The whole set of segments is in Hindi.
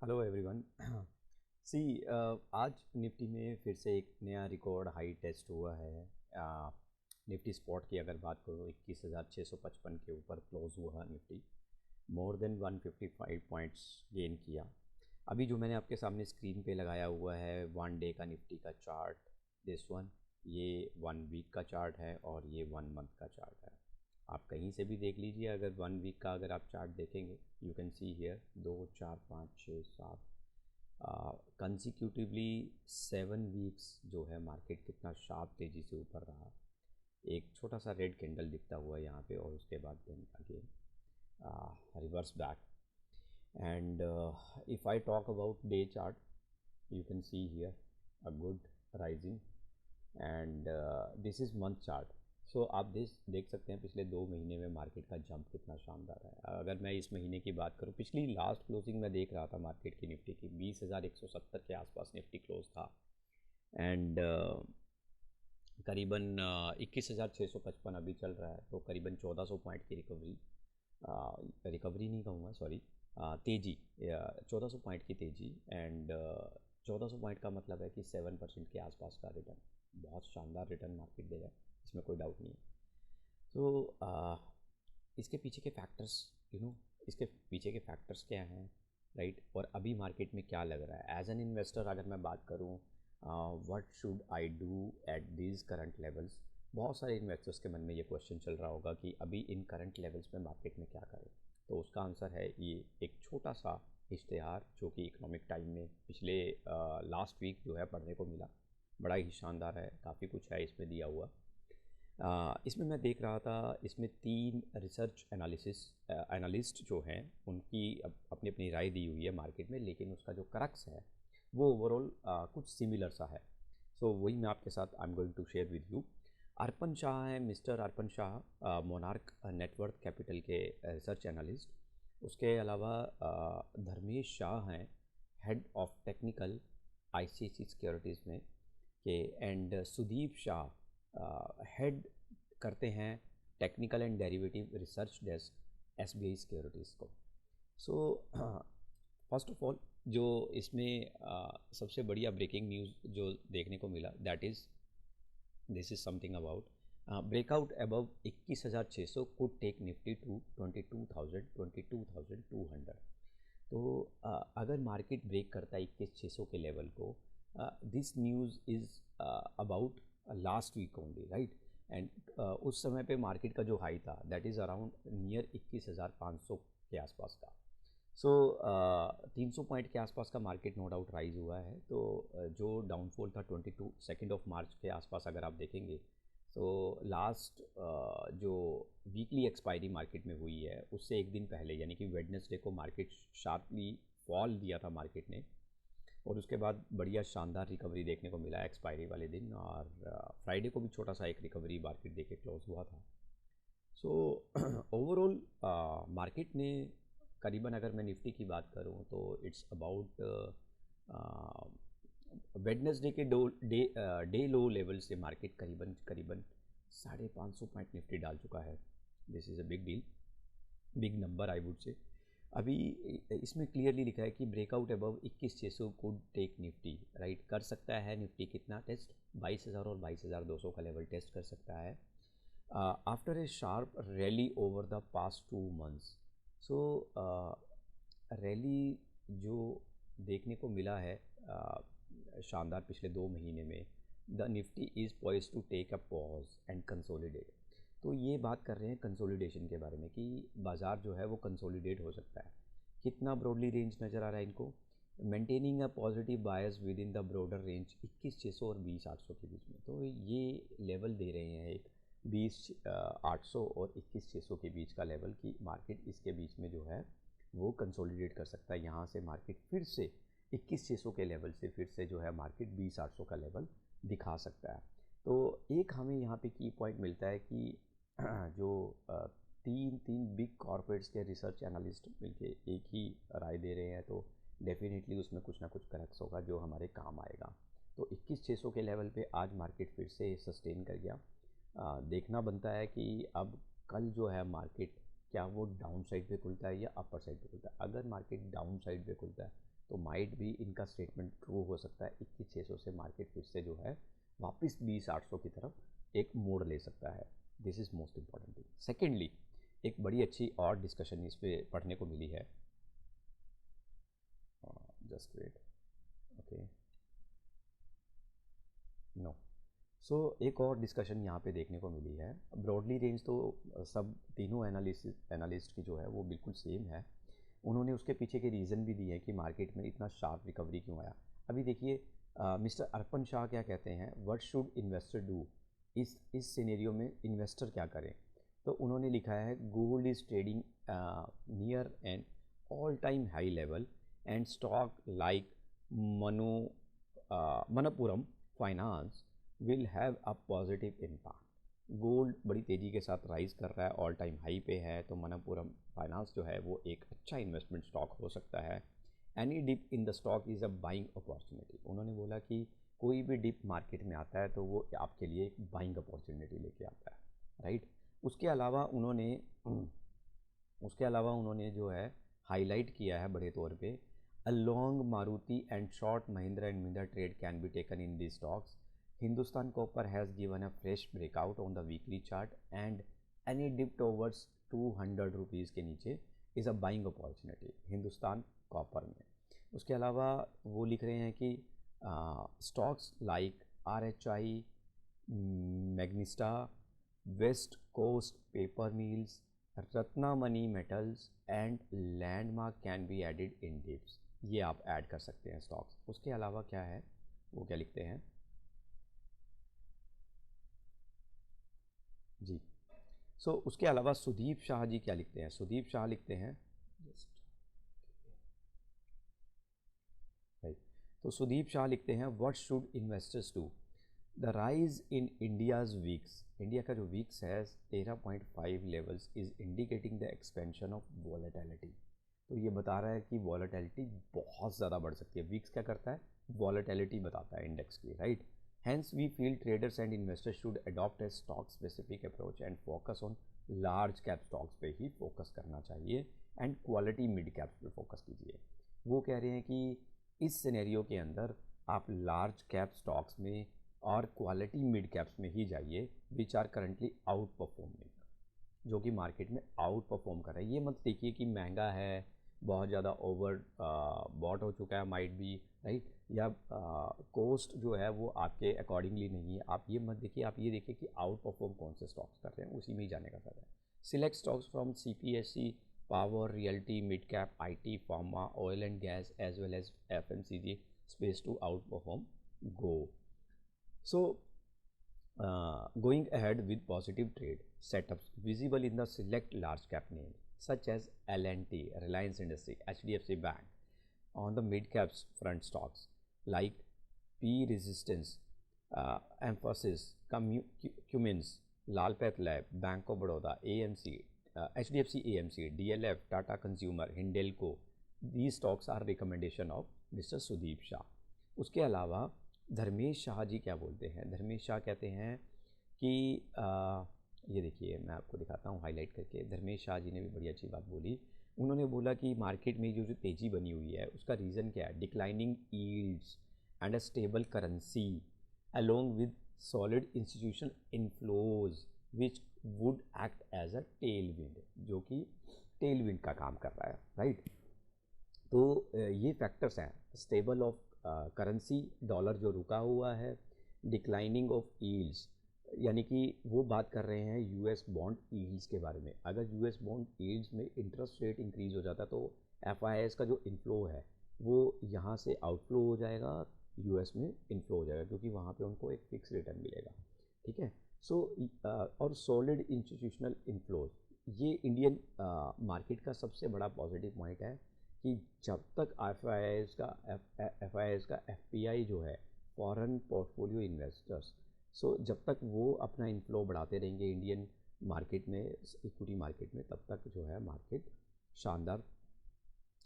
Hello everyone. सी आज निफ्टी में फिर से एक नया रिकॉर्ड हाई टेस्ट हुआ है। निफ्टी स्पॉट की अगर बात करूँ 21,655 के ऊपर क्लोज हुआ Nifty. More than 155 points gain किया। अभी जो मैंने आपके सामने स्क्रीन पे लगाया हुआ है वन डे का निफ्टी का चार्ट, दिस वन, ये 1 वीक का चार्ट है और ये 1 मंथ का चार्ट है। आप कहीं से भी देख लीजिए, अगर 1 वीक का अगर आप चार्ट देखेंगे you can see here 2 4 5 6 7 कंसिक्यूटिवली 7 weeks जो है मार्केट कितना शार्प तेज़ी से ऊपर रहा। एक छोटा सा रेड कैंडल दिखता हुआ यहाँ पे और उसके बाद then again reverse back. And if I talk about day chart you can see here a good rising and this is month chart. सो आप देख सकते हैं पिछले 2 महीने में मार्केट का जंप कितना शानदार है। अगर मैं इस महीने की बात करूं, पिछली लास्ट क्लोजिंग में देख रहा था मार्केट की निफ्टी की 20,170 के आसपास निफ्टी क्लोज था एंड करीबन 21,655 अभी चल रहा है, तो करीबन 1400 पॉइंट की रिकवरी नहीं कहूँगा, सॉरी, तेज़ी, 1400 पॉइंट की तेज़ी। एंड 1400 पॉइंट का मतलब है कि 7% के आसपास का रिटर्न, बहुत शानदार रिटर्न मार्केट देगा, इसमें कोई डाउट नहीं है। तो इसके पीछे के फैक्टर्स, इसके पीछे के फैक्टर्स क्या हैं, राइट? और अभी मार्केट में क्या लग रहा है एज एन इन्वेस्टर अगर मैं बात करूँ, what should I do at these current levels. बहुत सारे इन्वेस्टर्स के मन में ये क्वेश्चन चल रहा होगा कि अभी इन करंट लेवल्स में मार्केट में क्या करें। तो उसका आंसर है ये एक छोटा सा इश्तेहार जो कि इकोनॉमिक टाइम में पिछले लास्ट वीक जो है पढ़ने को मिला। बड़ा ही शानदार है, काफ़ी कुछ है इसमें दिया हुआ। इसमें मैं देख रहा था, इसमें 3 रिसर्च एनालिस्ट जो हैं उनकी अपनी अपनी राय दी हुई है मार्केट में, लेकिन उसका जो करक्स है वो ओवरऑल कुछ सिमिलर सा है। सो वही मैं आपके साथ I am going to share with you. Arpan Shah हैं, mister Arpan Shah, Monarch Networth capital के रिसर्च एनालिस्ट। उसके अलावा धर्मेश शाह हैं, head of technical ICICI securities में के, एंड सुदीप शाह हेड करते हैं technical and derivative research desk SBI securities को। सो फर्स्ट ऑफ ऑल जो इसमें सबसे बढ़िया ब्रेकिंग न्यूज़ जो देखने को मिला, that is this is something about breakout above 21,600 could take Nifty to 22,200। तो अगर मार्केट ब्रेक करता है 21,600 के लेवल को, this news is about last week only, right? And उस समय पे मार्केट का जो हाई था दैट इज़ अराउंड नियर 21,500 के आसपास का। सो 300 पॉइंट के आसपास का मार्केट नो डाउट राइज हुआ है। तो जो डाउनफॉल था 2 मार्च के आसपास अगर आप देखेंगे, तो लास्ट जो वीकली एक्सपायरी मार्केट में हुई है उससे एक दिन पहले यानी कि वेडनेसडे को मार्केट शार्पली फॉल दिया था मार्केट ने, और उसके बाद बढ़िया शानदार रिकवरी देखने को मिला एक्सपायरी वाले दिन, और फ्राइडे को भी छोटा सा एक रिकवरी मार्केट देके क्लोज हुआ था। सो ओवरऑल मार्केट ने करीबन, अगर मैं निफ्टी की बात करूं तो इट्स अबाउट वेडनेसडे के डे लो लेवल से मार्केट करीबन 550 पॉइंट निफ्टी डाल चुका है। This is a big deal, big number I would say. अभी इसमें क्लियरली लिखा है कि breakout above 21,600 could take Nifty, right? कर सकता है निफ्टी कितना टेस्ट, 22,000 और 22,200 का लेवल टेस्ट कर सकता है after a sharp rally over the past 2 months. So rally जो देखने को मिला है शानदार पिछले 2 महीने में, the Nifty is poised to take a pause and consolidate. तो ये बात कर रहे हैं कंसोलिडेशन के बारे में कि बाज़ार जो है वो कंसोलिडेट हो सकता है। कितना ब्रॉडली रेंज नज़र आ रहा है इनको, maintaining a positive bias with in the broader range 21,600 और 20,800 के बीच में। तो ये लेवल दे रहे हैं एक 20,800 और 21,600 के बीच का लेवल की मार्केट इसके बीच में जो है वो कंसोलिडेट कर सकता है। यहाँ से मार्केट फिर से 21,600 के लेवल से फिर से जो है मार्केट 20,800 का लेवल दिखा सकता है। तो एक हमें यहाँ पे की पॉइंट मिलता है कि जो तीन बिग कॉर्पोरेट्स के रिसर्च एनालिस्ट मिलके एक ही राय दे रहे हैं, तो डेफिनेटली उसमें कुछ ना कुछ करेक्ट होगा जो हमारे काम आएगा। तो 21,600 के लेवल पे आज मार्केट फिर से सस्टेन कर गया। देखना बनता है कि अब कल जो है मार्केट क्या वो डाउन साइड पे खुलता है या अपर साइड पे खुलता है। अगर मार्केट डाउन साइड पे खुलता है तो माइट भी इनका स्टेटमेंट ट्रू हो सकता है, 21,600 से मार्केट फिर से जो है वापस 20,800 की तरफ एक मोड़ ले सकता है। This is most important thing. Secondly, एक बड़ी अच्छी और डिस्कशन इस पर पढ़ने को मिली है, जस्ट वेट, ओके, नो, सो एक और डिस्कशन यहाँ पे देखने को मिली है। ब्रॉडली रेंज तो सब तीनों एनालिस्ट की जो है वो बिल्कुल सेम है। उन्होंने उसके पीछे के रीज़न भी दिए हैं कि मार्केट में इतना शार्प रिकवरी क्यों आया। अभी देखिए मिस्टर अर्पण शाह क्या कहते हैं, व्हाट शुड इन्वेस्टर डू, इस सिनेरियो में इन्वेस्टर क्या करें। तो उन्होंने लिखा है gold is trading near an all time high level and stock like मनो Manappuram finance will have a positive impact. Gold बड़ी तेज़ी के साथ राइज कर रहा है, ऑल टाइम हाई पे है, तो मनप्पुरम फाइनेंस जो है वो एक अच्छा इन्वेस्टमेंट स्टॉक हो सकता है। Any dip in the stock is a buying opportunity. उन्होंने बोला कि कोई भी डिप मार्केट में आता है तो वो आपके लिए एक बाइंग अपॉर्चुनिटी लेके आता है, राइट। उसके अलावा उन्होंने जो है हाईलाइट किया है बड़े तौर पे, a long Maruti and short Mahindra and Mahindra trade can be taken in the stocks. Hindustan copper has given a fresh breakout on the weekly chart and any dip towards 200 rupees के नीचे is a buying opportunity Hindustan copper में। उसके अलावा वो लिख रहे हैं कि stocks like RHI, Magnesita, West Coast Paper Mills, Ratnamani metals and Landmark can be added in dips. ये आप ऐड कर सकते हैं स्टॉक्स। उसके अलावा क्या है, वो क्या लिखते हैं जी। उसके अलावा सुदीप शाह जी क्या लिखते हैं, सुदीप शाह लिखते हैं राइट। तो सुदीप शाह लिखते हैं what should investors do, the rise in India's weeks, India का जो वीक्स है 13.5 levels is indicating the expansion of volatility. तो ये बता रहा है कि वॉलेटिलिटी बहुत ज़्यादा बढ़ सकती है। वीक्स क्या करता है, वॉलेटिलिटी बताता है इंडेक्स की, राइट। Hence we feel traders and investors should adopt a stock specific approach and focus on large cap stocks पे ही फोकस करना चाहिए एंड क्वालिटी मिड कैप्स पे फोकस कीजिए। वो कह रहे हैं कि इस सिनेरियो के अंदर आप लार्ज कैप स्टॉक्स में और क्वालिटी मिड कैप्स में ही जाइए which are currently outperforming, जो कि मार्केट में आउट परफॉर्म कर रहा है। ये मत देखिए कि महंगा है, बहुत ज़्यादा ओवर बॉट हो चुका है माइट बी, राइट, या कॉस्ट जो है वो आपके अकॉर्डिंगली नहीं है। आप ये मत देखिए, आप ये देखिए कि आउट परफॉर्म कौन से स्टॉक्स कर रहे हैं, उसी में ही जाने का फायदा है। Select stocks from CPSE, power, realty, mid cap, IT, pharma, oil and gas as well as FMCG space to outperform go. So going ahead with positive trade setups visible in the select large cap names such as L&T, Reliance Industry, HDFC Bank. On the mid caps front stocks like P Resistance, Emphasis, Cummins, Lalpath Lab, Bank of Baroda, AMC, HDFC AMC, DLF, Tata Consumer, Hindelco. These stocks are recommendation of mister Sudeep Shah. उसके अलावा धर्मेश शाह जी क्या बोलते हैं, धर्मेश शाह कहते हैं कि ये देखिए मैं आपको दिखाता हूँ हाईलाइट करके। धर्मेश शाह जी ने भी बड़ी अच्छी बात बोली। उन्होंने बोला कि मार्केट में जो तेज़ी बनी हुई है उसका रीज़न क्या है, declining yields and a stable currency along with solid institutional inflows which would act as a tailwind, जो कि टेल विंड का काम कर रहा है, राइट। तो ये फैक्टर्स हैं, स्टेबल ऑफ करेंसी, डॉलर जो रुका हुआ है, डिक्लाइनिंग ऑफ यील्ड्स, यानी कि वो बात कर रहे हैं US बॉन्ड यील्ड्स के बारे में। अगर US बॉन्ड यील्ड्स में इंटरेस्ट रेट इंक्रीज़ हो जाता तो FIIs का जो इनफ्लो है वो यहाँ से आउटफ्लो हो जाएगा, US में इनफ्लो हो जाएगा, क्योंकि वहाँ पे उनको एक फिक्स रिटर्न मिलेगा, ठीक है। और सॉलिड इंस्टीट्यूशनल इनफ्लोज, ये इंडियन मार्केट का सबसे बड़ा पॉजिटिव पॉइंट है कि जब तक FIIs का FPI जो है, फॉरेन पोर्टफोलियो इन्वेस्टर्स, जब तक वो अपना इनफ्लो बढ़ाते रहेंगे इंडियन मार्केट में, इक्विटी मार्केट में, तब तक जो है मार्केट शानदार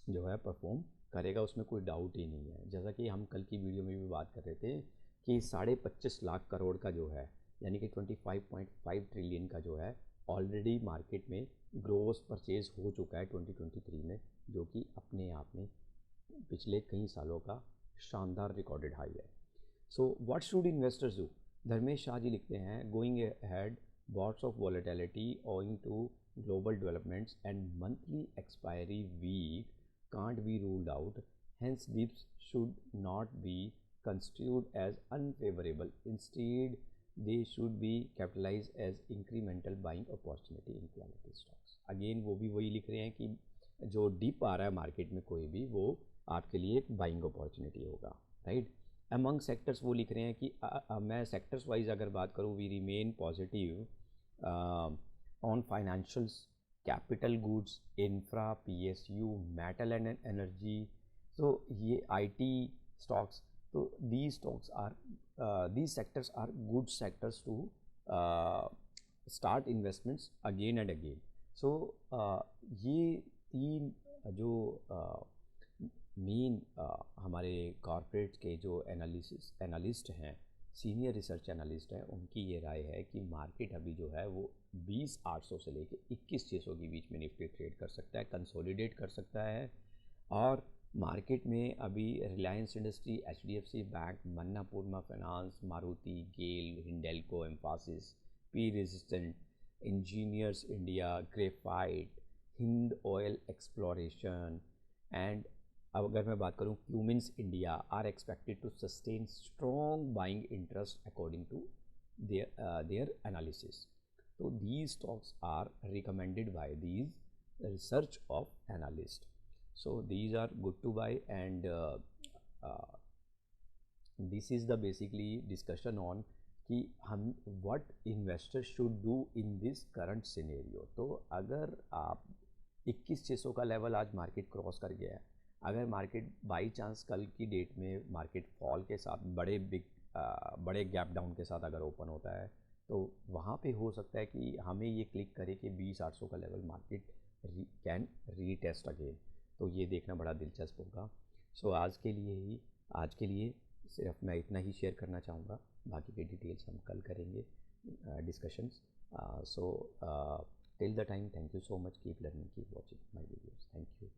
जो है परफॉर्म करेगा, उसमें कोई डाउट ही नहीं है। जैसा कि हम कल की वीडियो में भी बात कर रहे थे कि 25.5 लाख करोड़ का जो है, यानी कि 25.5 ट्रिलियन का जो है ऑलरेडी मार्केट में ग्रोस परचेज हो चुका है 2023 में, जो कि अपने आप में पिछले कई सालों का शानदार रिकॉर्डेड हाई है। So what should investors do? Dharmesh Shah ji लिखते हैं, going ahead bouts of volatility owing to global developments and monthly expiry week can't be ruled out, hence dips should not be construed as unfavorable. Instead, they should be capitalized as incremental buying opportunity in quality stocks. Again वो भी वही लिख रहे हैं कि जो डिप आ रहा है मार्केट में कोई भी, वो आपके लिए एक बाइंग अपॉर्चुनिटी होगा, राइट। अमंग सेक्टर्स वो लिख रहे हैं कि मैं सेक्टर्स वाइज अगर बात करूँ, we remain positive on financials, capital goods, infra, PSU, metal and energy. तो ये आईटी स्टॉक्स, तो these stocks are, these sectors are good sectors to start investments again and again. So ये तीन जो मेन हमारे कॉर्पोरेट के जो एनालिस्ट हैं, सीनियर रिसर्च एनालिस्ट हैं, उनकी ये राय है कि मार्केट अभी जो है वो 20,800 से लेके 21,600 के बीच में निफ्टी ट्रेड कर सकता है, कंसोलिडेट कर सकता है। और मार्केट में अभी Reliance industry, HDFC bank, Manappuram finance, Maruti, GAIL, Hindalco, Mphasis, पी रेजिस्टेंट, engineers India, graphite, Hind oil exploration and अब अगर मैं बात करूँ Cummins India are expected to sustain strong buying interest according to their analysis. तो these stocks are recommended by these research of analyst. So these are good to buy, and this is the basically discussion on कि हम what investors should do in this current scenario। तो अगर आप 21,600 का लेवल आज मार्केट क्रॉस कर गया है, अगर मार्केट बाई चांस कल की डेट में मार्केट फॉल के साथ बड़े गैप डाउन के साथ अगर ओपन होता है, तो वहाँ पे हो सकता है कि हमें ये क्लिक करे कि 20,800 का level market can retest again. तो ये देखना बड़ा दिलचस्प होगा। सो आज के लिए सिर्फ मैं इतना ही शेयर करना चाहूँगा, बाकी के डिटेल्स हम कल करेंगे discussions. So till the time, thank you so much, keep learning, keep watching my videos, thank you.